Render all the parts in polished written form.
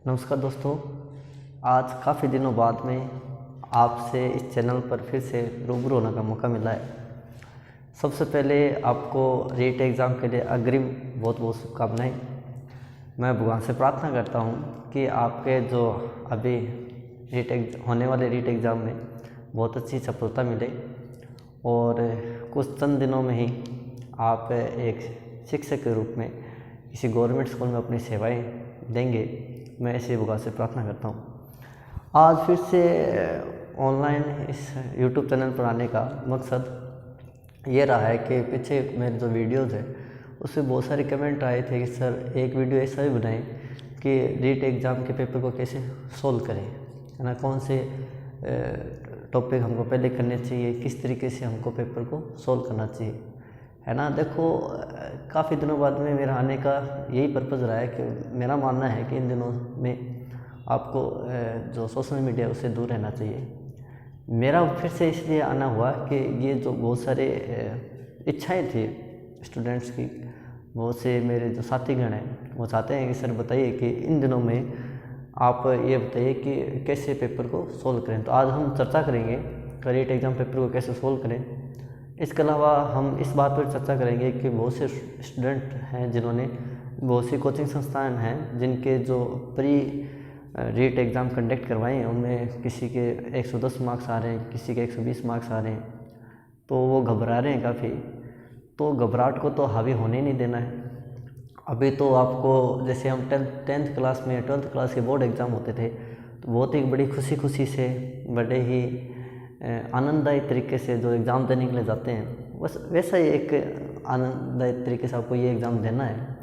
नमस्कार दोस्तों, आज काफ़ी दिनों बाद में आपसे इस चैनल पर फिर से रूबरू होने का मौका मिला है। सबसे पहले आपको रीट एग्ज़ाम के लिए अग्रिम बहुत बहुत शुभकामनाएं। मैं भगवान से प्रार्थना करता हूं कि आपके जो अभी होने वाले रीट एग्ज़ाम में बहुत अच्छी सफलता मिले और कुछ चंद दिनों में ही आप एक शिक्षक के रूप में किसी गवर्नमेंट स्कूल में अपनी सेवाएं देंगे। मैं ऐसे भगवान से प्रार्थना करता हूँ। आज फिर से ऑनलाइन इस YouTube चैनल पर आने का मकसद ये रहा है कि पीछे मेरे जो वीडियोज़ हैं उसमें बहुत सारे कमेंट आए थे कि सर एक वीडियो ऐसा भी बनाएं कि रीट एग्ज़ाम के पेपर को कैसे सोल्व करें, है ना, कौन से टॉपिक हमको पहले करने चाहिए, किस तरीके से हमको पेपर को सोल्व करना चाहिए, है ना। देखो, काफ़ी दिनों बाद में मेरा आने का यही पर्पज़ रहा है कि मेरा मानना है कि इन दिनों में आपको जो सोशल मीडिया उससे दूर रहना चाहिए। मेरा फिर से इसलिए आना हुआ कि ये जो बहुत सारे इच्छाएं थी स्टूडेंट्स की, बहुत से मेरे जो साथीगण हैं वो चाहते हैं कि सर बताइए कि इन दिनों में आप ये बताइए कि कैसे पेपर को सोल्व करें। तो आज हम चर्चा करेंगे रीट एग्ज़ाम पेपर को कैसे सोल्व करें। इसके अलावा हम इस बात पर चर्चा करेंगे कि बहुत से स्टूडेंट हैं जिन्होंने बहुत सी कोचिंग संस्थान हैं जिनके जो प्री रीट एग्ज़ाम कंडक्ट करवाए हैं उनमें किसी के 110 मार्क्स आ रहे हैं, किसी के 120 मार्क्स आ रहे हैं, तो वो घबरा रहे हैं काफ़ी। तो घबराहट को तो हावी होने नहीं देना है। अभी तो आपको, जैसे हम टेंथ क्लास में 12th क्लास के बोर्ड एग्ज़ाम होते थे तो बहुत ही बड़ी खुशी से, बड़े ही आनंददायी तरीके से जो एग्ज़ाम देने के लिए जाते हैं, बस वैसा ही एक आनंददायी तरीके से आपको ये एग्ज़ाम देना है।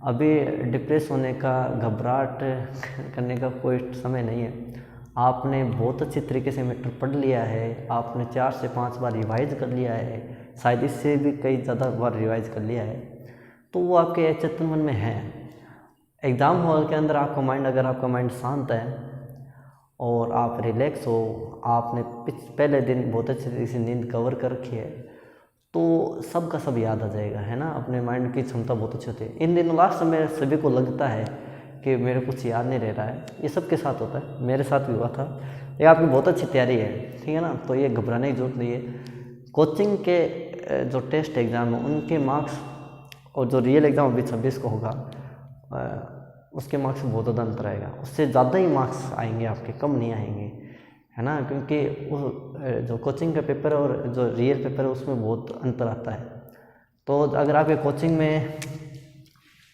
अभी डिप्रेस होने का, घबराहट करने का कोई समय नहीं है। आपने बहुत अच्छी तरीके से मैटर पढ़ लिया है, आपने 4 से 5 बार रिवाइज़ कर लिया है, शायद इससे भी कई ज़्यादा बार रिवाइज़ कर लिया है, तो वो आपके चेतन मन में है। एग्ज़ाम हॉल के अंदर अगर आपका माइंड शांत है और आप रिलैक्स हो, आपने पहले दिन बहुत अच्छे तरीके से नींद कवर कर रखी है, तो सब का सब याद आ जाएगा, है ना। अपने माइंड की क्षमता बहुत अच्छी होती है। इन दिनों लास्ट में सभी को लगता है कि मेरे कुछ याद नहीं रह रहा है, ये सबके साथ होता है, मेरे साथ भी हुआ था। ये आपकी बहुत अच्छी तैयारी है, ठीक है ना, तो ये घबराने की जरूरत नहीं है। कोचिंग के जो टेस्ट एग्ज़ाम है उनके मार्क्स और जो रियल एग्ज़ाम अभी 26 को होगा उसके मार्क्स में बहुत ज़्यादा अंतर आएगा। उससे ज़्यादा ही मार्क्स आएंगे आपके, कम नहीं आएंगे, है ना, क्योंकि वो जो कोचिंग का पेपर और जो रियल पेपर है उसमें बहुत अंतर आता है। तो अगर आपके कोचिंग में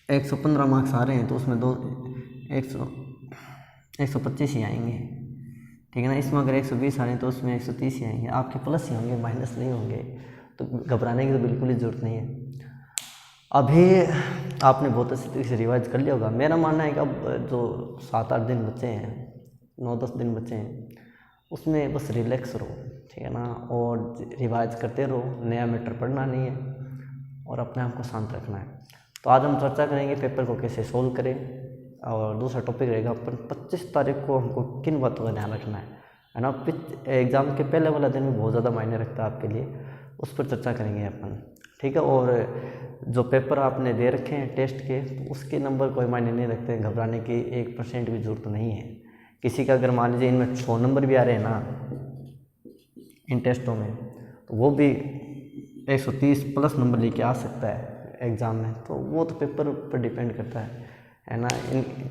115 मार्क्स आ रहे हैं तो उसमें 125 ही आएंगे, ठीक है ना। इसमें अगर 120 आ रहे हैं तो उसमें 130 ही आएंगे, आपके प्लस ही होंगे, माइनस नहीं होंगे। तो घबराने की तो बिल्कुल ही ज़रूरत नहीं है। अभी आपने बहुत अच्छी तरीके से रिवाइज कर लिया होगा। मेरा मानना है कि अब जो 7-8 दिन बचे हैं, 9-10 दिन बचे हैं, उसमें बस रिलैक्स रहो, ठीक है ना, और रिवाइज करते रहो। नया मैटर पढ़ना नहीं है और अपने आप को शांत रखना है। तो आज हम चर्चा करेंगे पेपर को कैसे सोल्व करें, और दूसरा टॉपिक रहेगा अपन 25 तारीख को हमको किन बातों का ध्यान रखना है ना। एग्ज़ाम के पहले वाला दिन भी बहुत ज़्यादा मायने रखता है आपके लिए, उस पर चर्चा करेंगे अपन, ठीक है। और जो पेपर आपने दे रखे हैं टेस्ट के, तो उसके नंबर कोई मायने नहीं रखते, घबराने की 1% भी ज़रूरत नहीं है। किसी का अगर मान लीजिए इनमें 100 नंबर भी आ रहे हैं ना इन टेस्टों में, तो वो भी 130 प्लस नंबर लेके आ सकता है एग्ज़ाम में। तो वो तो पेपर पर डिपेंड करता है ना।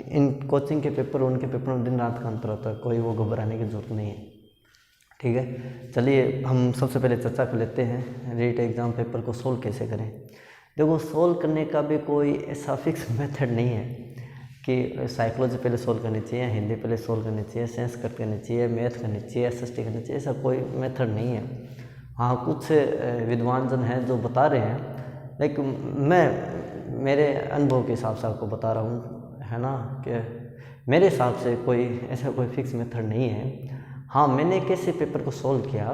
इन कोचिंग के पेपर और उनके पेपर में दिन रात का अंतर होता है, कोई वो घबराने की ज़रूरत नहीं है, ठीक है। चलिए हम सबसे पहले चर्चा कर लेते हैं रीट एग्ज़ाम पेपर को सोल्व कैसे करें। देखो, सोल्व करने का भी कोई ऐसा फिक्स मेथड नहीं है कि साइकोलॉजी पहले सोल्व करनी चाहिए, हिंदी पहले सोल्व करनी चाहिए, साइंस कट करनी चाहिए, मैथ करनी चाहिए, SST करनी चाहिए, ऐसा कोई मेथड नहीं है। हाँ, कुछ विद्वान जन हैं जो बता रहे हैं, लेकिन मैं मेरे अनुभव के हिसाब से आपको बता रहा हूँ, है ना, कि मेरे हिसाब से कोई ऐसा कोई फिक्स मेथड नहीं है। हाँ, मैंने कैसे पेपर को सोल्व किया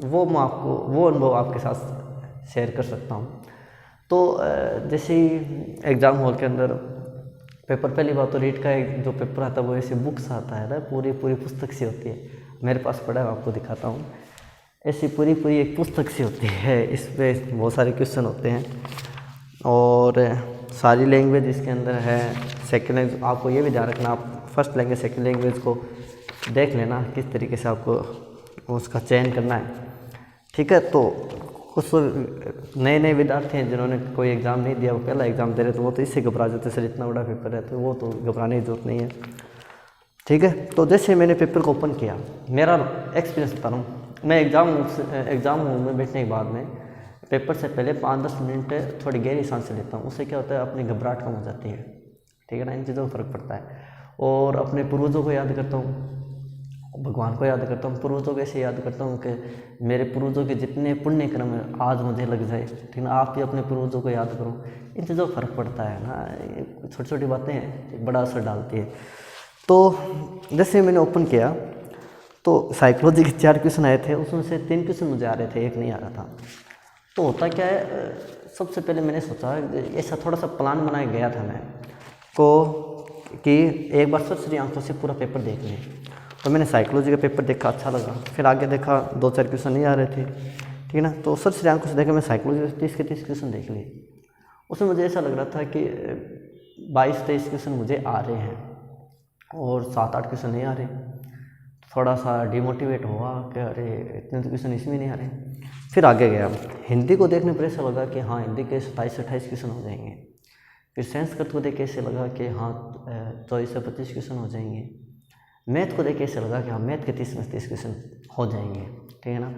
वो मैं आपको, वो अनुभव आपके साथ शेयर कर सकता हूँ। तो जैसे ही एग्ज़ाम हॉल के अंदर पेपर, पहली बात तो रीट का एक जो पेपर आता है वो ऐसे बुक्स आता है ना, पूरी पुस्तक सी होती है। मेरे पास पड़ा है, आपको दिखाता हूँ। ऐसी पूरी एक पुस्तक सी होती है, इस पर बहुत सारे क्वेश्चन होते हैं और सारी लैंग्वेज इसके अंदर है। सेकेंड, आपको ये भी ध्यान रखना, आप फर्स्ट लैंग्वेज सेकंड लैंग्वेज को देख लेना किस तरीके से आपको उसका चयन करना है, ठीक है। तो कुछ नए नए विद्यार्थी हैं जिन्होंने कोई एग्ज़ाम नहीं दिया, वो पहला एग्ज़ाम दे रहे, तो वो तो इससे घबरा जाते, सर इतना बड़ा पेपर है, तो वो तो घबराने की जरूरत नहीं है, ठीक है। तो जैसे मैंने पेपर को ओपन किया, मेरा एक्सपीरियंस बता रहा हूँ, मैं एग्ज़ाम रूम में बैठने के बाद में पेपर से पहले 5-10 मिनट थोड़ी गहरी सांसें लेता हूँ। उससे क्या होता है, अपनी घबराहट कम हो जाती है, ठीक है ना, इन चीज़ों का फ़र्क पड़ता है। और अपने पूर्वजों को याद करता हूँ, भगवान को याद करता हूँ, पूर्वजों को ऐसे याद करता हूँ कि मेरे पूर्वजों के जितने पुण्य कर्म है आज मुझे लग जाए, ठीक ना। आप भी अपने पूर्वजों को याद करो, इन चीज़ों का फ़र्क पड़ता है ना, छोटी छोटी बातें हैं बड़ा असर डालती है। तो जैसे मैंने ओपन किया तो साइकोलॉजी के 4 क्वेश्चन आए थे, उसमें से 3 क्वेश्चन मुझे आ रहे थे, एक नहीं आ रहा था। तो होता क्या है, सबसे पहले मैंने सोचा ऐसा थोड़ा सा प्लान बनाया गया था मैं को कि एक बार सरसरी आंखों से पूरा पेपर देख लें। तो मैंने साइकोलॉजी का पेपर देखा, अच्छा लगा, फिर आगे देखा 2-4 क्वेश्चन नहीं आ रहे थे, ठीक है ना। तो सरसरी आंखों से देखा, मैं साइकोलॉजी के 30 के 30 क्वेश्चन देख लिए। उसमें मुझे ऐसा लग रहा था कि 22-23 क्वेश्चन मुझे आ रहे हैं और 7-8 क्वेश्चन नहीं आ रहे। थोड़ा सा डिमोटिवेट हुआ कि अरे इतने तो क्वेश्चन इसमें नहीं आ रहे। फिर आगे गया, हिंदी को देखने पर ऐसा लगा कि हाँ हिंदी के 27-28 क्वेश्चन हो जाएंगे। फिर संस्कृत को देख के ऐसे लगा कि हाँ 24 से 25 क्वेश्चन हो जाएंगे। मैथ को देख के ऐसे लगा कि हाँ मैथ के 30 में 30 क्वेश्चन हो जाएंगे, ठीक है ना।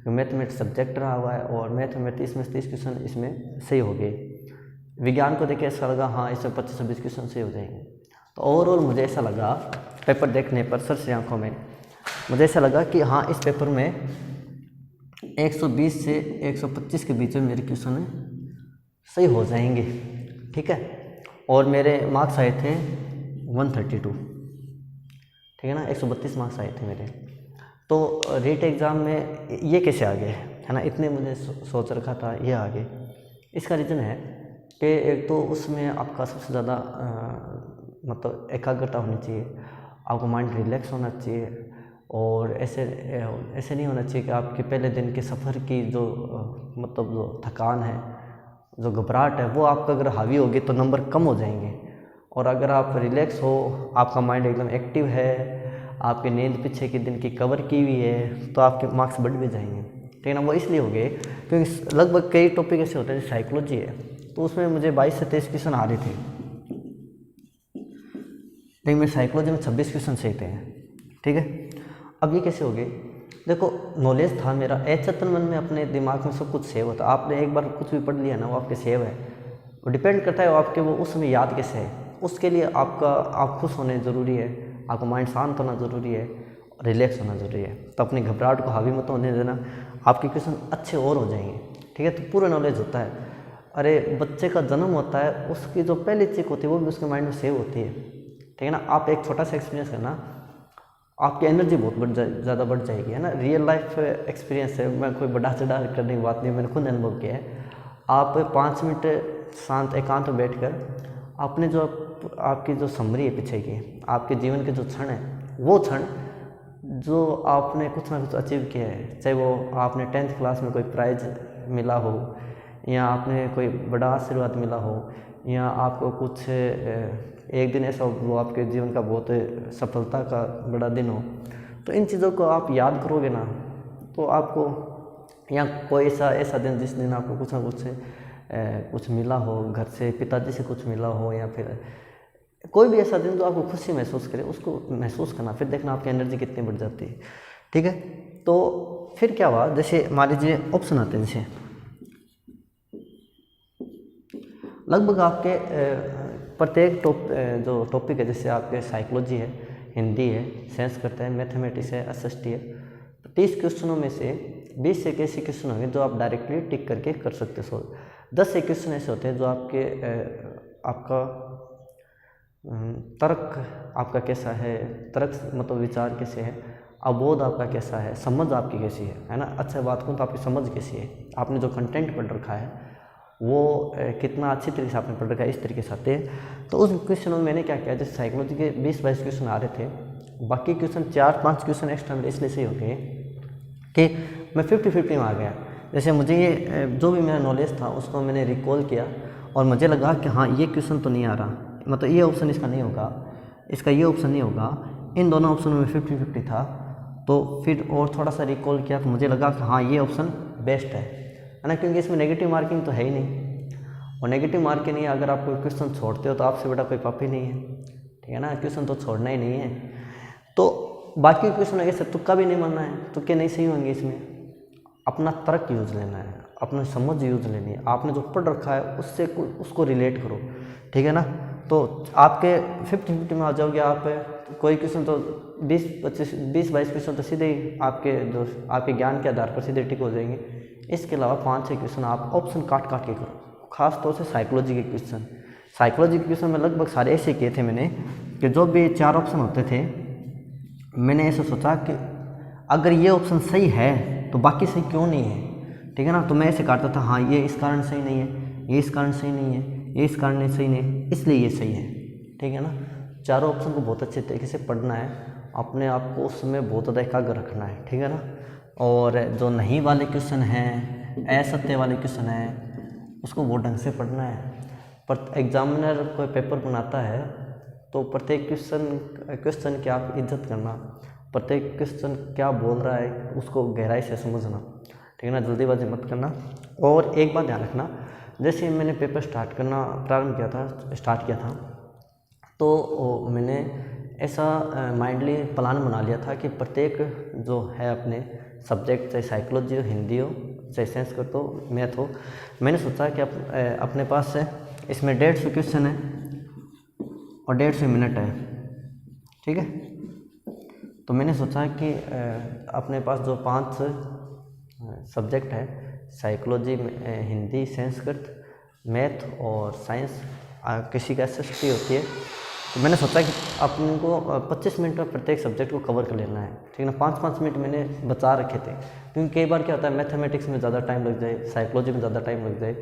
मैथमेटिक्स सब्जेक्ट रहा हुआ है और मैथ में 30 में 30 क्वेश्चन इसमें सही हो गए। विज्ञान को देख के ऐसा लगा हाँ इसमें 25-26 क्वेश्चन सही हो जाएंगे। तो ओवरऑल मुझे ऐसा लगा पेपर देखने पर सरसरी आंखों में मुझे ऐसा लगा कि हाँ इस पेपर में 120 से 125 के बीच में मेरे क्वेश्चन सही हो जाएंगे, ठीक है। और मेरे मार्क्स आए थे 132, ठीक है ना, 132 मार्क्स आए थे मेरे। तो रीट एग्ज़ाम में ये कैसे आ गए, है ना, इतने मुझे सोच रखा था ये आ गए। इसका रीज़न है कि एक तो उसमें आपका सबसे ज़्यादा मतलब एकाग्रता होनी चाहिए, आपका माइंड रिलैक्स होना चाहिए और ऐसे नहीं होना चाहिए कि आपके पहले दिन के सफ़र की जो मतलब जो थकान है, जो घबराहट है, वो आपका अगर हावी होगी तो नंबर कम हो जाएंगे। और अगर आप रिलैक्स हो, आपका माइंड एकदम एक्टिव है, आपकी नींद पीछे के दिन की कवर की हुई है, तो आपके मार्क्स बढ़ भी जाएंगे, ठीक है ना। वो इसलिए हो गए क्योंकि लगभग कई टॉपिक ऐसे होते हैं, जैसे साइकोलॉजी है तो उसमें मुझे 22 से 23 क्वेश्चन आ रहे थे, लेकिन मेरे साइकोलॉजी में 26 क्वेश्चन सही थे, ठीक है। अब ये कैसे हो गए, देखो नॉलेज था मेरा, अचेतन मन में अपने दिमाग में सब कुछ सेव होता है। आपने एक बार कुछ भी पढ़ लिया ना, वो आपके सेव है, वो डिपेंड करता है वो आपके वो उस समय याद कैसे है। उसके लिए आप खुश होने ज़रूरी है, आपका माइंड शांत होना ज़रूरी है, रिलैक्स होना ज़रूरी है। तो अपनी घबराहट को हावी मत होने देना, आपके क्वेश्चन अच्छे और हो जाएंगे, ठीक है। तो पूरा नॉलेज होता है। अरे बच्चे का जन्म होता है, उसकी जो पहली चीज़ होती है वो भी उसके माइंड में सेव होती है, ठीक है ना। आप एक छोटा सा एक्सपीरियंस करना, आपकी एनर्जी बहुत ज़्यादा बढ़ जाएगी, है ना। रियल लाइफ एक्सपीरियंस है, मैं कोई बड़ा चढ़ा करने की बात नहीं, मैंने खुद अनुभव किया है। आप 5 मिनट शांत एकांत में बैठकर आपने जो आपकी जो समरी है पीछे की, आपके जीवन के जो क्षण है, वो क्षण जो आपने कुछ ना कुछ अचीव किया है, चाहे वो आपने 10th क्लास में कोई प्राइज़ मिला हो, या आपने कोई बड़ा आशीर्वाद मिला हो, या आपको कुछ एक दिन ऐसा वो आपके जीवन का बहुत सफलता का बड़ा दिन हो, तो इन चीज़ों को आप याद करोगे ना, तो आपको, या कोई ऐसा दिन जिस दिन आपको कुछ ना कुछ मिला हो, घर से पिताजी से कुछ मिला हो, या फिर कोई भी ऐसा दिन जो आपको खुशी महसूस करे, उसको महसूस करना, फिर देखना आपकी एनर्जी कितनी बढ़ जाती है, ठीक है। तो फिर क्या हुआ, जैसे मान लीजिए ऑप्शन आते हैं, जैसे लगभग आपके प्रत्येक जो टॉपिक है, जैसे आपके साइकोलॉजी है, हिंदी है, संस्कृत है, मैथमेटिक्स है, एसएसटी है, तो 30 क्वेश्चनों में से 20 से ऐसे क्वेश्चन होंगे जो आप डायरेक्टली टिक करके कर सकते हो। 10 से क्वेश्चन ऐसे होते हैं जो आपका तर्क आपका कैसा है, तर्क मतलब विचार कैसे है, अबोध आपका कैसा है, समझ आपकी कैसी है ना। अच्छा बात कहूँ तो आपकी समझ कैसी है, आपने जो कंटेंट पढ़ रखा है वो कितना अच्छी तरीके से आपने पढ़ रखा है, इस तरीके से आते हैं। तो उस क्वेश्चनों में मैंने क्या किया, जैसे साइकोलॉजी के 20-22 क्वेश्चन आ रहे थे, बाकी क्वेश्चन 4-5 क्वेश्चन एक्स्ट्रा मेरे इसलिए सही हो गए कि मैं 50-50 में आ गया। जैसे मुझे ये जो भी मेरा नॉलेज था उसको मैंने रिकॉल किया और मुझे लगा कि हाँ ये क्वेश्चन तो नहीं आ रहा, मतलब ये ऑप्शन इसका नहीं होगा, इसका ये ऑप्शन नहीं होगा। इन दोनों ऑप्शनों में 50-50 था, तो फिर और थोड़ा सा रिकॉल किया तो मुझे लगा कि हाँ ये ऑप्शन बेस्ट है ना, क्योंकि इसमें नेगेटिव मार्किंग तो है ही नहीं। और नेगेटिव मार्किंग नहीं, अगर आप कोई क्वेश्चन छोड़ते हो तो आपसे बड़ा कोई पाप ही नहीं है, ठीक है ना। क्वेश्चन तो छोड़ना ही नहीं है। तो बाकी क्वेश्चन ऐसे तुक्का भी नहीं मानना है, तुक्के नहीं सही होंगे इसमें। अपना तर्क यूज़ लेना है, अपनी समझ यूज़ लेनी है, आपने जो पढ़ रखा है उससे उसको रिलेट करो, ठीक है ना। तो आपके 50-50 में आ जाओगे आप। कोई क्वेश्चन तो 20-22 क्वेश्चन तो सीधे ही आपके ज्ञान के आधार पर सीधे टिक हो जाएंगे। इसके अलावा 5-6 क्वेश्चन आप ऑप्शन काट काट के करो, खास तौर से साइकोलॉजी के क्वेश्चन। साइकोलॉजी के क्वेश्चन में लगभग सारे ऐसे किए थे मैंने कि जो भी 4 ऑप्शन होते थे, मैंने ऐसा सोचा कि अगर ये ऑप्शन सही है तो बाकी सही क्यों नहीं है, ठीक है ना। तो मैं ऐसे काटता था, हाँ ये इस कारण सही नहीं है, ये इस कारण सही नहीं है, ये इस कारण सही नहीं है, इसलिए ये सही है, ठीक है ना। चारों ऑप्शन को बहुत अच्छे तरीके से पढ़ना है, अपने आप को उसमें बहुत ज़्यादा एकाग्र रखना है, ठीक है ना। और जो नहीं वाले क्वेश्चन हैं, असत्य वाले क्वेश्चन हैं, उसको बहुत ढंग से पढ़ना है। पर एग्जामिनर कोई पेपर बनाता है तो प्रत्येक क्वेश्चन की आप इज्जत करना, प्रत्येक क्वेश्चन क्या बोल रहा है उसको गहराई से समझना, ठीक है ना। जल्दीबाजी मत करना। और एक बात ध्यान रखना, जैसे मैंने पेपर स्टार्ट किया था तो मैंने ऐसा माइंडली प्लान बना लिया था कि प्रत्येक जो है अपने सब्जेक्ट, चाहे साइकोलॉजी हो, हिंदी हो, चाहे संस्कृत हो, मैथ हो, मैंने सोचा कि अपने पास से इसमें 150 क्वेश्चन है और 150 मिनट है, ठीक है। तो मैंने सोचा कि अपने पास जो 5 सब्जेक्ट है, साइकोलॉजी, हिंदी, संस्कृत, मैथ और साइंस, किसी का SST होती है, तो मैंने सोचा कि अपन को 25 मिनट में प्रत्येक सब्जेक्ट को कवर कर लेना है, ठीक है ना। 5-5 मिनट मैंने बचा रखे थे, क्योंकि कई बार क्या होता है मैथमेटिक्स में ज़्यादा टाइम लग जाए, साइकोलॉजी में ज़्यादा टाइम लग जाए,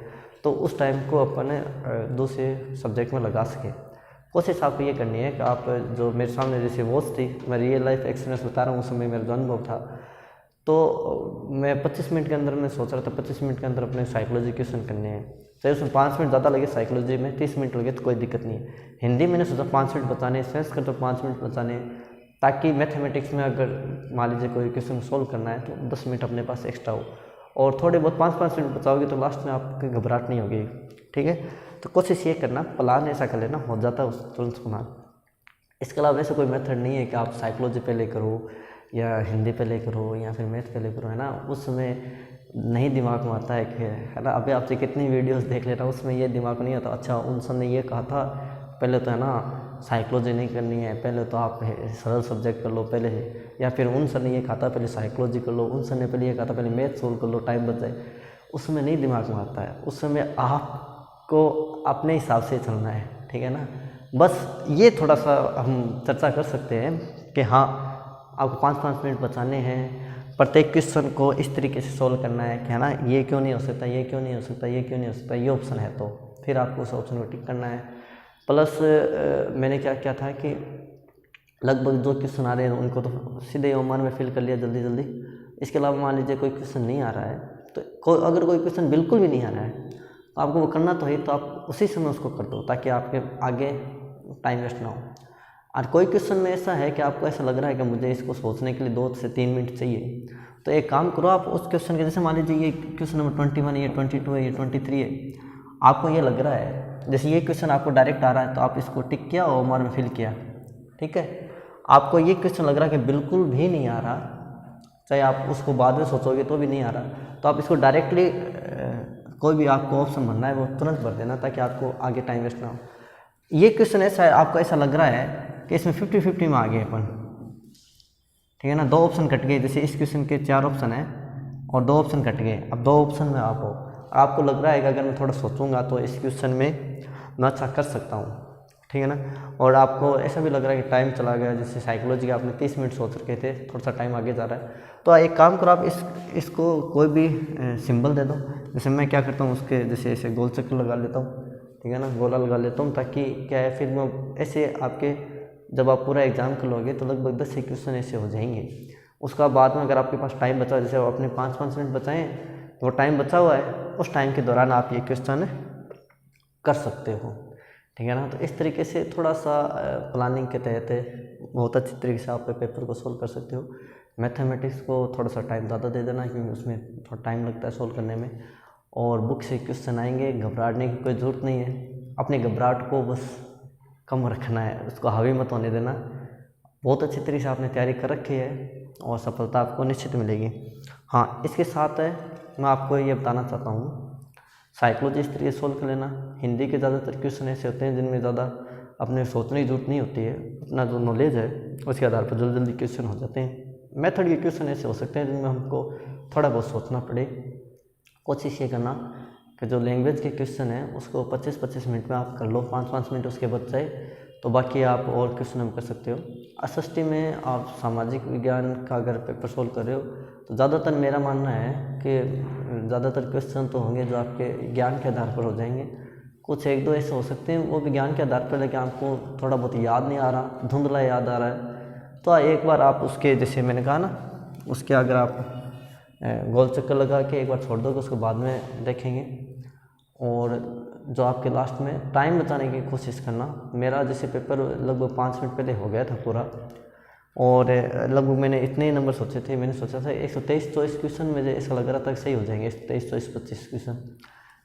तो उस टाइम को अपन दूसरे सब्जेक्ट में लगा सके। कोशिश आपको ये करनी है कि आप जो मेरे सामने जैसे वॉच थी, मैं रियल लाइफ एक्सपीरियंस बता रहा हूँ, उस समय मेरा जो अनुभव था, तो मैं 25 मिनट के अंदर मैं सोच रहा था 25 मिनट के अंदर अपने साइकोलॉजी क्वेश्चन करने हैं, चाहे उसमें 5 मिनट ज़्यादा लगे, साइकोलॉजी में 30 मिनट लगे तो कोई दिक्कत नहीं है। हिंदी मैंने सोचा 5 मिनट बचाने, संस्कृत तो 5 मिनट बचाने, ताकि मैथमेटिक्स में अगर मान लीजिए कोई क्वेश्चन सोल्व करना है तो 10 मिनट अपने पास एक्स्ट्रा हो, और थोड़े बहुत 5-5 मिनट बचाओगे तो लास्ट में आपकी घबराहट नहीं होगी, ठीक है। तो कोशिश ये करना, प्लान ऐसा कर लेना, हो जाता है उस तुरंत प्लान। इसके अलावा वैसे कोई मेथड नहीं है कि आप साइकोलॉजी पहले करो या हिंदी पहले करो या फिर मैथ पहले करो, है ना। उस समय नहीं दिमाग में आता है कि, है ना, अभी आपसे कितनी वीडियोस देख ले रहा हूँ, उसमें ये दिमाग में नहीं आता, अच्छा उन सब ने ये कहा था, पहले तो है ना साइकोलॉजी नहीं करनी है, पहले तो आप सरल सब्जेक्ट कर लो पहले, या फिर उन सर ने ये कहा था पहले साइकोलॉजी कर लो, उन सर ने पहले ये कहा था पहले मैथ सोल्व कर लो, टाइम बच जाए। उसमें नहीं दिमाग में आता है, उस समय आपको अपने हिसाब से चलना है, ठीक है ना। बस ये थोड़ा सा हम चर्चा कर सकते हैं कि हाँ आपको 5-5 मिनट बचाने हैं, प्रत्येक क्वेश्चन को इस तरीके से सोल्व करना है कि, है ना, ये क्यों नहीं हो सकता, ये क्यों नहीं हो सकता, ये क्यों नहीं हो सकता, ये ऑप्शन है तो फिर आपको उस ऑप्शन को टिक करना है। प्लस मैंने क्या किया था कि लगभग जो क्वेश्चन आ रहे हैं उनको तो सीधे ओमान में फिल कर लिया जल्दी जल्दी। इसके अलावा मान लीजिए कोई क्वेश्चन नहीं आ रहा है, तो अगर कोई क्वेश्चन बिल्कुल भी नहीं आ रहा है तो आपको वो करना तो है, तो आप उसी समय उसको कर दो ताकि आपके आगे टाइम वेस्ट ना हो। और कोई क्वेश्चन में ऐसा है कि आपको ऐसा लग रहा है कि मुझे इसको सोचने के लिए 2 से 3 मिनट चाहिए, तो एक काम करो, आप उस क्वेश्चन के, जैसे मान लीजिए ये क्वेश्चन नंबर 21 है, ये 22 है, ये 23 है, आपको ये लग रहा है, जैसे ये क्वेश्चन आपको डायरेक्ट आ रहा है तो आप इसको टिक किया और ओमर में फिल किया, ठीक है। आपको ये क्वेश्चन लग रहा है कि बिल्कुल भी नहीं आ रहा, चाहे आप उसको बाद में सोचोगे तो भी नहीं आ रहा, तो आप इसको डायरेक्टली कोई भी आपको ऑप्शन भरना है वो तुरंत भर देना ताकि आपको आगे टाइम वेस्ट ना हो। ये क्वेश्चन ऐसा है, आपको ऐसा लग रहा है कि इसमें 50-50 में आ गए अपन, ठीक है ना, 2 ऑप्शन कट गए, जैसे इस क्वेश्चन के 4 ऑप्शन है और 2 ऑप्शन कट गए, अब 2 ऑप्शन में आप हो, आपको लग रहा है कि अगर मैं थोड़ा सोचूंगा तो इस क्वेश्चन में मैं अच्छा कर सकता हूँ, ठीक है ना। और आपको ऐसा भी लग रहा है कि टाइम चला गया, जैसे साइकोलॉजी का आपने 30 मिनट सोच रखे थे, थोड़ा सा टाइम आगे जा रहा है, तो एक काम करो, आप इसको कोई भी सिंबल दे दो। जैसे मैं क्या करता हूँ, उसके जैसे ऐसे गोल चक्कर लगा लेता हूँ, ठीक है ना, गोला लगा लेता हूँ, ताकि क्या है फिर मैं ऐसे आपके जब आप पूरा एग्जाम कर लोगे तो लगभग 10 से क्वेश्चन ऐसे हो जाएंगे। उसका बाद में अगर आपके पास टाइम बचा, जैसे अपने 5-5 मिनट बचाएं, तो वो टाइम बचा हुआ है, उस टाइम के दौरान आप ये क्वेश्चन कर सकते हो, ठीक है ना। तो इस तरीके से थोड़ा सा प्लानिंग के तहत बहुत अच्छी तरीके से आप पेपर को सोल्व कर सकते हो। मैथमेटिक्स को थोड़ा सा टाइम ज़्यादा दे देना, क्योंकि उसमें थोड़ा टाइम लगता है सोल्व करने में। और बुक से क्वेश्चन आएंगे, घबराने की कोई ज़रूरत नहीं है। अपने घबराहट को बस कम रखना है, उसको हावी मत होने देना। बहुत अच्छी तरीके से आपने तैयारी कर रखी है और सफलता आपको निश्चित मिलेगी। हाँ, इसके साथ है मैं आपको ये बताना चाहता हूँ, साइकोलॉजी इस तरीके से सोल्व कर लेना। हिंदी के ज़्यादातर क्वेश्चन ऐसे होते हैं जिनमें ज़्यादा अपने सोचने की जरूरत नहीं होती है, अपना जो नॉलेज है उसके आधार पर जल्दी जल्दी क्वेश्चन हो जाते हैं। मेथड के क्वेश्चन ऐसे हो सकते हैं जिनमें हमको थोड़ा बहुत सोचना पड़े। कोशिश ये करना कि जो लैंग्वेज के क्वेश्चन है उसको 25-25 मिनट में आप कर लो, 5-5 मिनट उसके बच जाए तो बाकी आप और क्वेश्चन में कर सकते हो। एसएसटी में आप सामाजिक विज्ञान का अगर पेपर सोल्व कर रहे हो तो ज़्यादातर मेरा मानना है कि ज़्यादातर क्वेश्चन तो होंगे जो आपके ज्ञान के आधार पर हो जाएंगे। कुछ एक दो ऐसे हो सकते हैं वो विज्ञान के आधार पर, लेकिन आपको थोड़ा बहुत याद नहीं आ रहा, धुंधला याद आ रहा है, तो एक बार आप उसके, जैसे मैंने कहा ना, उसके अगर आप गोल चक्कर लगा के एक बार छोड़ दोगे, उसको बाद में देखेंगे। और जो आपके लास्ट में टाइम बचाने की कोशिश करना। मेरा जैसे पेपर लगभग 5 मिनट पहले हो गया था पूरा, और लगभग मैंने इतने ही नंबर सोचे थे। मैंने सोचा था 123-24 क्वेश्चन मुझे ऐसा लग रहा था कि सही हो जाएंगे, 123-24-25 क्वेश्चन।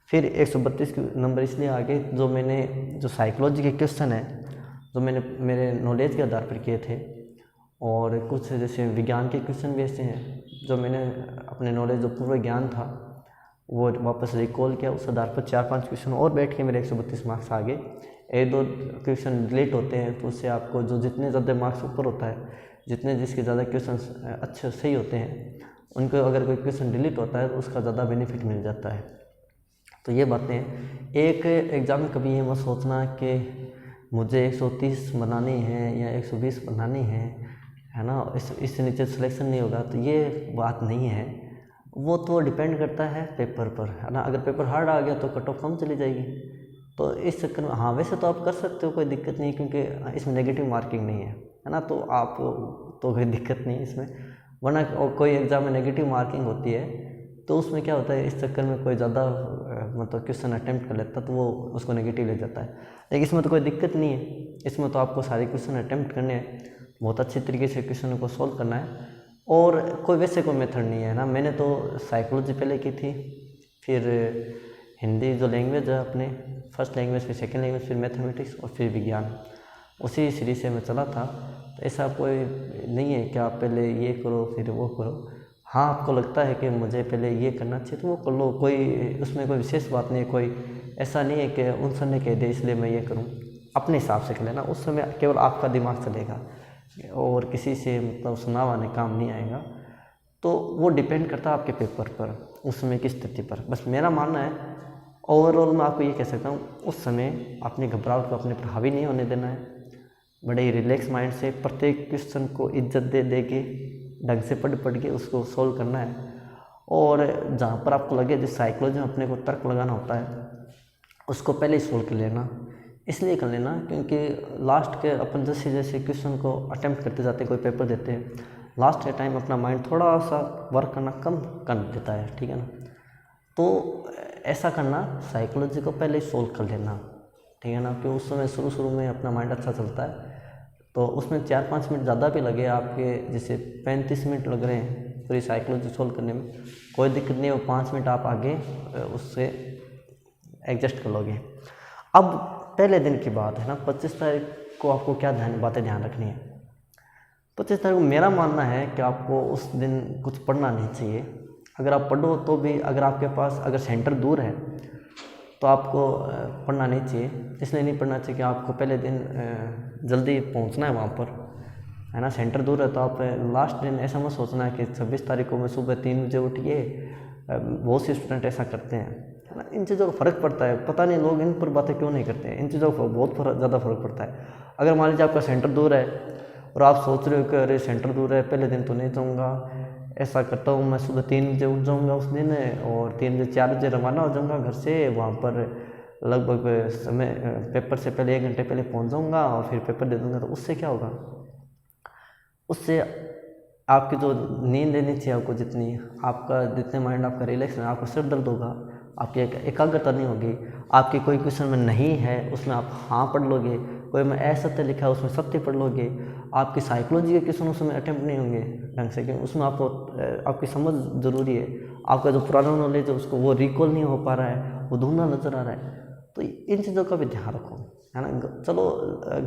फिर 132 नंबर इसलिए आ गए जो मैंने जो साइकोलॉजी के क्वेश्चन है जो मैंने मेरे नॉलेज के आधार पर किए थे, और कुछ जैसे विज्ञान के क्वेश्चन भी ऐसे हैं जो मैंने अपने नॉलेज जो पूर्व ज्ञान था वो वापस रिकॉल किया। उस आधार पर 4-5 क्वेश्चन और बैठ के मेरे 132 मार्क्स आ गए। एक दो क्वेश्चन डिलीट होते हैं तो उससे आपको जो जितने ज़्यादा मार्क्स ऊपर होता है, जितने जिसके ज़्यादा क्वेश्चन अच्छे सही होते हैं, उनको अगर कोई क्वेश्चन डिलीट होता है तो उसका ज़्यादा बेनिफिट मिल जाता है। तो ये बातें हैं। एक एग्ज़ाम में कभी ये मत सोचना कि मुझे 130 बनानी है या 120 बनानी है ना, इससे नीचे सिलेक्शन नहीं होगा, तो ये बात नहीं है। वो तो डिपेंड करता है पेपर पर, है ना। अगर पेपर हार्ड आ गया तो कट ऑफ कम चली जाएगी। तो इस चक्कर में हाँ, वैसे तो आप कर सकते हो, कोई दिक्कत नहीं, क्योंकि इसमें नेगेटिव मार्किंग नहीं है ना, तो आप तो कोई दिक्कत नहीं इसमें। वरना कोई एग्ज़ाम में नेगेटिव मार्किंग होती है तो उसमें क्या होता है, इस चक्कर में कोई ज़्यादा मतलब क्वेश्चन अटैम्प्ट कर लेता तो वो उसको नेगेटिव ले जाता है। लेकिन इसमें तो कोई दिक्कत नहीं है, इसमें तो आपको सारे क्वेश्चन अटैम्प्ट करने हैं, बहुत अच्छी तरीके से क्वेश्चन को सॉल्व करना है, और कोई वैसे कोई मेथड नहीं है ना। मैंने तो साइकोलॉजी पहले की थी, फिर हिंदी जो लैंग्वेज है अपने फर्स्ट लैंग्वेज, फिर सेकंड लैंग्वेज, फिर मैथमेटिक्स और फिर विज्ञान, उसी सीरीज से मैं चला था। तो ऐसा कोई नहीं है कि आप पहले ये करो फिर वो करो। हाँ, आपको लगता है कि मुझे पहले ये करना चाहिए तो वो कर लो, कोई उसमें कोई विशेष बात नहीं है। कोई ऐसा नहीं है कि उन सर ने कह दिया इसलिए मैं ये करूँ, अपने हिसाब से कर लेना। उस समय केवल आपका दिमाग चलेगा और किसी से मतलब सुना हुआ काम नहीं आएगा। तो वो डिपेंड करता है आपके पेपर पर, उस समय की स्थिति पर। बस मेरा मानना है, ओवरऑल मैं आपको ये कह सकता हूँ, उस समय अपनी घबराहट को अपने पर हावी नहीं होने देना है। बड़े ही रिलैक्स माइंड से प्रत्येक क्वेश्चन को इज्जत दे दे के ढंग से पढ़ के उसको सोल्व करना है। और जहाँ पर आपको लगे जिस साइकोलॉजी में अपने को तर्क लगाना होता है उसको पहले ही सोल्व कर लेना। इसलिए कर लेना क्योंकि लास्ट के अपन जैसे जैसे क्वेश्चन को अटेम्प्ट करते जाते हैं, कोई पेपर देते हैं, लास्ट के टाइम अपना माइंड थोड़ा सा वर्क करना कम कर देता है, ठीक है ना। तो ऐसा करना, साइकोलॉजी को पहले ही सोल्व कर लेना, ठीक है ना। क्योंकि उस समय शुरू में अपना माइंड अच्छा चलता है, तो उसमें 4-5 मिनट ज़्यादा भी लगे आपके, जैसे 35 मिनट लग रहे हैं पूरी साइकोलॉजी सोल्व करने में, कोई दिक्कत नहीं, वो 5 मिनट आप आगे उससे एडजस्ट कर लोगे। अब पहले दिन की बात है ना, 25 तारीख को आपको क्या बातें ध्यान रखनी है। 25 तारीख को मेरा मानना है कि आपको उस दिन कुछ पढ़ना नहीं चाहिए। अगर आप पढ़ो तो भी, अगर आपके पास अगर सेंटर दूर है तो आपको पढ़ना नहीं चाहिए। इसलिए नहीं पढ़ना चाहिए कि आपको पहले दिन जल्दी पहुंचना है वहाँ पर, है ना। सेंटर दूर है तो आप लास्ट दिन ऐसा मत सोचना है कि 26 तारीख को मैं सुबह 3 बजे उठिए। बहुत से स्टूडेंट ऐसा करते हैं, है ना। इन चीज़ों का फ़र्क पड़ता है, पता नहीं लोग इन पर बातें क्यों नहीं करते हैं। इन चीज़ों का बहुत ज़्यादा फ़र्क पड़ता है। अगर मान लीजिए आपका सेंटर दूर है और आप सोच रहे हो कि अरे सेंटर दूर है, पहले दिन तो नहीं जाऊँगा, ऐसा करता हूँ मैं सुबह 3 बजे उठ जाऊँगा उस दिन, और 3 बजे 4 बजे रवाना हो जाऊँगा घर से, वहाँ पर लगभग समय पेपर से पहले 1 घंटे पहले पहुँच जाऊँगा और फिर पेपर दे दूँगा। तो उससे क्या होगा, उससे आपकी जो नींद लेनी चाहिए आपको, जितनी आपका जितने माइंड आपका रिलैक्स है, आपका सिर दर्द होगा, आपकी एकाग्रता नहीं होगी। आपकी कोई क्वेश्चन में नहीं है उसमें आप हाँ पढ़ लोगे, कोई में असत्य लिखा है उसमें सत्य पढ़ लोगे। आपकी साइकोलॉजी के क्वेश्चन उसमें अटेम्प्ट नहीं होंगे ढंग से, क्योंकि उसमें आपको आपकी समझ ज़रूरी है। आपका जो पुराना नॉलेज है उसको वो रिकॉल नहीं हो पा रहा है, वो धुंधला नज़र आ रहा है। तो इन चीज़ों का भी ध्यान रखो, है ना। चलो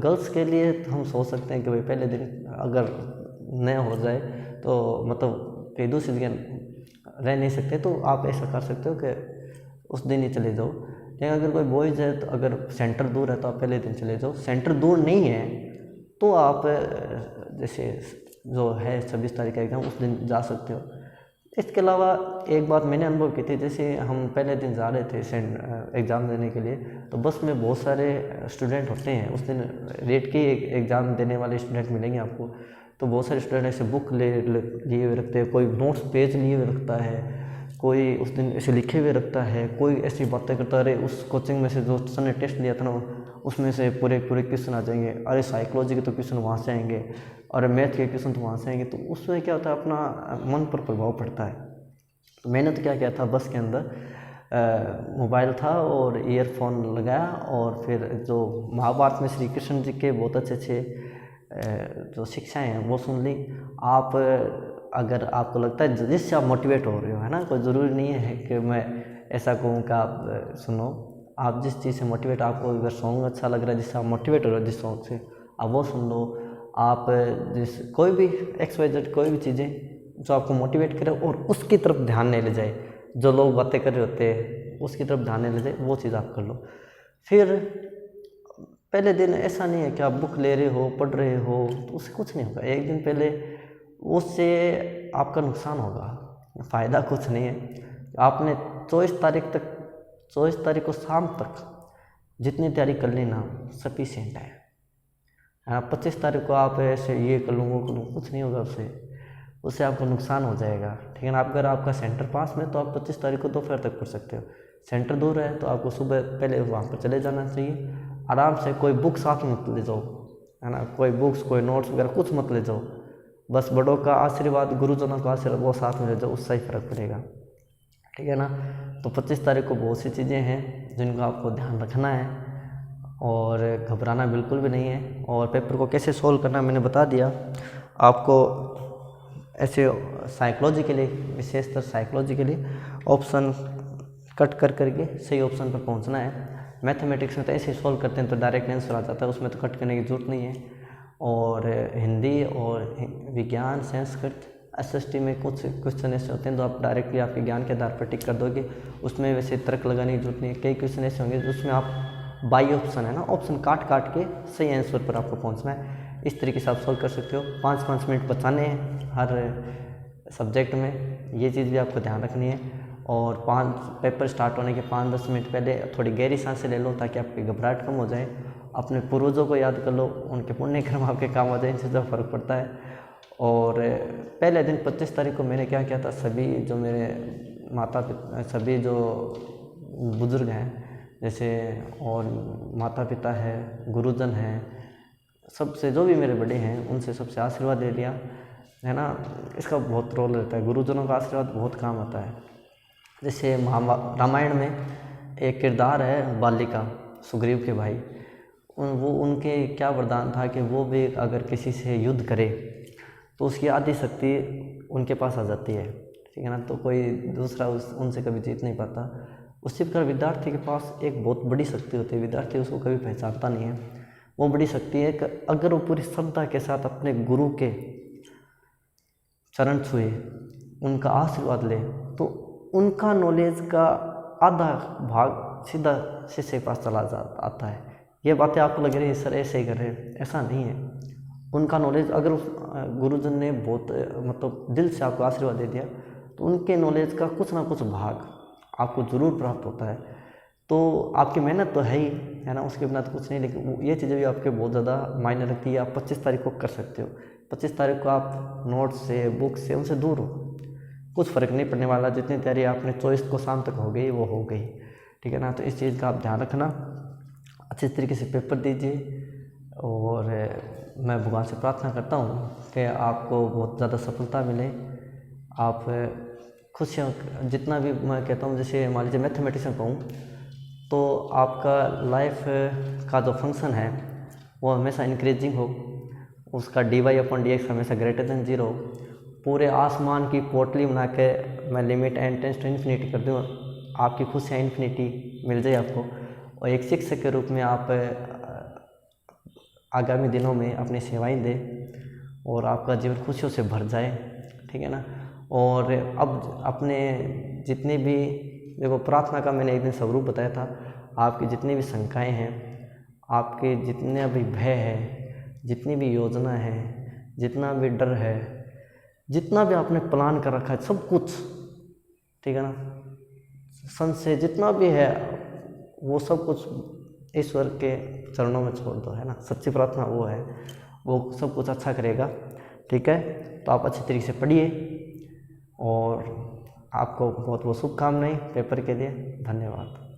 गर्ल्स के लिए तो हम सोच सकते हैं कि भाई पहले दिन अगर न हो जाए तो मतलब कहीं दूसरी जगह रह नहीं सकते, तो आप ऐसा कर सकते हो कि उस दिन ही चले जाओ। लेकिन अगर कोई बॉयज़ है तो अगर सेंटर दूर है तो आप पहले दिन चले जाओ। सेंटर दूर नहीं है तो आप जैसे जो है 26 तारीख का एग्ज़ाम उस दिन जा सकते हो। इसके अलावा एक बात मैंने अनुभव की थी, जैसे हम पहले दिन जा रहे थे एग्ज़ाम देने के लिए, तो बस में बहुत सारे स्टूडेंट होते हैं। उस दिन रेट के एग्ज़ाम देने वाले स्टूडेंट मिलेंगे आपको। तो बहुत सारे स्टूडेंट ऐसे बुक लिए हुए रखते हैं, कोई नोट्स पेज लिए हुए रखता है, कोई उस दिन ऐसे लिखे हुए रखता है, कोई ऐसी बातें करता है, अरे उस कोचिंग में से जो सर ने टेस्ट लिया था ना उसमें से पूरे क्वेश्चन आ जाएंगे, अरे साइकोलॉजी के तो क्वेश्चन वहाँ से आएंगे, और मैथ के क्वेश्चन तो वहाँ से आएंगे। तो उसमें क्या होता है, अपना मन पर प्रभाव पड़ता है। तो मैंने तो क्या किया था, बस के अंदर मोबाइल था और ईयरफोन लगाया, और फिर जो महाभारत में श्री कृष्ण जी के बहुत अच्छे जो शिक्षाएं हैं वो सुन ली। आप अगर आपको लगता है जिससे आप मोटिवेट हो रहे हो, है ना, कोई ज़रूरी नहीं है कि मैं ऐसा कहूँ कि आप सुनो। आप जिस चीज़ से मोटिवेट, आपको अगर सॉन्ग अच्छा लग रहा है जिससे आप मोटिवेट हो रहे हो जिस सॉन्ग से, आप वो सुन लो। आप जिस कोई भी XYZ कोई भी चीज़ें जो आपको मोटिवेट करे और उसकी तरफ ध्यान नहीं ले जाए, जो लोग बातें कर रहे होते हैं उसकी तरफ ध्यान नहीं ले जाए, वो चीज़ आप कर लो। फिर पहले दिन ऐसा नहीं है कि आप बुक ले रहे हो, पढ़ रहे हो, तो उससे कुछ नहीं होगा। एक दिन पहले उससे आपका नुकसान होगा, फ़ायदा कुछ नहीं है। आपने 24 तारीख को शाम तक जितनी तैयारी कर लेना सफिशिएंट है। 25 तारीख को आप ऐसे ये कर लूँ वो कर लूँ, कुछ नहीं होगा उससे आपको नुकसान हो जाएगा। ठीक है ना। अगर आपका सेंटर पास में तो आप 25 तारीख को दोपहर तक पढ़ सकते हो। सेंटर दूर है तो आपको सुबह पहले वहाँ पर चले जाना चाहिए आराम से। कोई बुक साथ में मत ले जाओ, है ना, कोई बुक्स कोई नोट्स वगैरह कुछ मत ले जाओ। बस बड़ों का आशीर्वाद, गुरुजनों का आशीर्वाद वो साथ में ले जाओ, उससे ही फ़र्क पड़ेगा। ठीक है ना। तो 25 तारीख को बहुत सी चीज़ें हैं जिनका आपको ध्यान रखना है और घबराना बिल्कुल भी नहीं है। और पेपर को कैसे सोल्व करना मैंने बता दिया आपको। ऐसे साइकोलॉजी के लिए, विशेषतर साइकोलॉजी के लिए ऑप्शन कट कर करके सही ऑप्शन पर पहुंचना है। मैथमेटिक्स में तो ऐसे सॉल्व करते हैं तो डायरेक्ट आंसर आ जाता है, उसमें तो कट करने की ज़रूरत नहीं है। और हिंदी और विज्ञान, संस्कृत, SST में कुछ क्वेश्चन ऐसे होते हैं जो आप डायरेक्टली आपके ज्ञान के आधार पर टिक कर दोगे, उसमें वैसे तर्क लगाने की जरूरत नहीं है। कई क्वेश्चन ऐसे होंगे जिसमें आप बाई ऑप्शन, है ना, ऑप्शन काट के सही आंसर पर आपको पहुंचना है। इस तरीके से आप सॉल्व कर सकते हो। 5-5 मिनट बचाने हैं हर सब्जेक्ट में, ये चीज़ भी आपको ध्यान रखनी है। और पेपर स्टार्ट होने के 5-10 मिनट पहले थोड़ी गहरी सांसें ले लो ताकि आपकी घबराहट कम हो जाए। अपने पूर्वजों को याद कर लो, उनके पुण्य कर्म आपके काम आ जाए, इनसे ज़्यादा फ़र्क पड़ता है। और पहले दिन 25 तारीख को मैंने क्या किया था, सभी जो मेरे माता पिता, सभी जो बुज़ुर्ग हैं जैसे और माता पिता है, गुरुजन हैं, सबसे जो भी मेरे बड़े हैं उनसे सबसे आशीर्वाद ले लिया, है ना। इसका बहुत रोल रहता है, गुरुजनों का आशीर्वाद बहुत काम आता है। जैसे रामायण में एक किरदार है बालिका, सुग्रीव के भाई, उनके क्या वरदान था कि वो भी अगर किसी से युद्ध करे तो उसकी आधी शक्ति उनके पास आ जाती है। ठीक है ना। तो कोई दूसरा उनसे कभी जीत नहीं पाता। उसी प्रकार विद्यार्थी के पास एक बहुत बड़ी शक्ति होती है, विद्यार्थी उसको कभी पहचानता नहीं है। वो बड़ी शक्ति है कि अगर वो पूरी श्रद्धा के साथ अपने गुरु के चरण छुए, उनका आशीर्वाद ले, तो उनका नॉलेज का आधा भाग सीधा शिष्य के पास चला आता है। ये बातें आपको लग रही है सर ऐसे ही कर रहे हैं, ऐसा नहीं है। उनका नॉलेज अगर उस गुरुजन ने बहुत मतलब दिल से आपको आशीर्वाद दे दिया तो उनके नॉलेज का कुछ ना कुछ भाग आपको ज़रूर प्राप्त होता है। तो आपकी मेहनत तो है ही, है ना, उसके बिना तो कुछ नहीं। लेकिन ये चीज़ें भी आपके बहुत ज़्यादा मायने रखती है। आप 25 तारीख को कर सकते हो। 25 तारीख को आप नोट्स से, बुक से, उनसे दूर हो, कुछ फ़र्क नहीं पड़ने वाला। जितनी तैयारी आपने 24 को शाम तक हो गई वो हो गई। ठीक है ना। तो इस चीज़ का आप ध्यान रखना, अच्छे तरीके से पेपर दीजिए। और मैं भगवान से प्रार्थना करता हूँ कि आपको बहुत ज़्यादा सफलता मिले, आप खुशियाँ जितना भी मैं कहता हूँ, जैसे मान लीजिए मैथमेटिक्स में कहूँ तो आपका लाइफ का जो फंक्शन है वो हमेशा इंक्रीजिंग हो, उसका dy/dx हमेशा ग्रेटर देन 0 हो, पूरे आसमान की पोटली बना के मैं limit and tends to infinity कर दूँ, आपकी खुशियाँ इन्फिनिटी मिल जाए आपको। और एक शिक्षक के रूप में आप आगामी दिनों में अपनी सेवाएं दें और आपका जीवन खुशियों से भर जाए, ठीक है ना। और अब अपने जितने भी, देखो प्रार्थना का मैंने एक दिन स्वरूप बताया था, आपकी जितनी भी शंकाएं हैं, आपके जितने भी भय है, जितनी भी योजना है, जितना भी डर है, जितना भी आपने प्लान कर रखा है, सब कुछ, ठीक है ना, संशय जितना भी है वो सब कुछ ईश्वर के चरणों में छोड़ दो, है ना। सच्ची प्रार्थना वो है, वो सब कुछ अच्छा करेगा, ठीक है। तो आप अच्छी तरीके से पढ़िए और आपको बहुत बहुत शुभकामनाएं पेपर के लिए। धन्यवाद।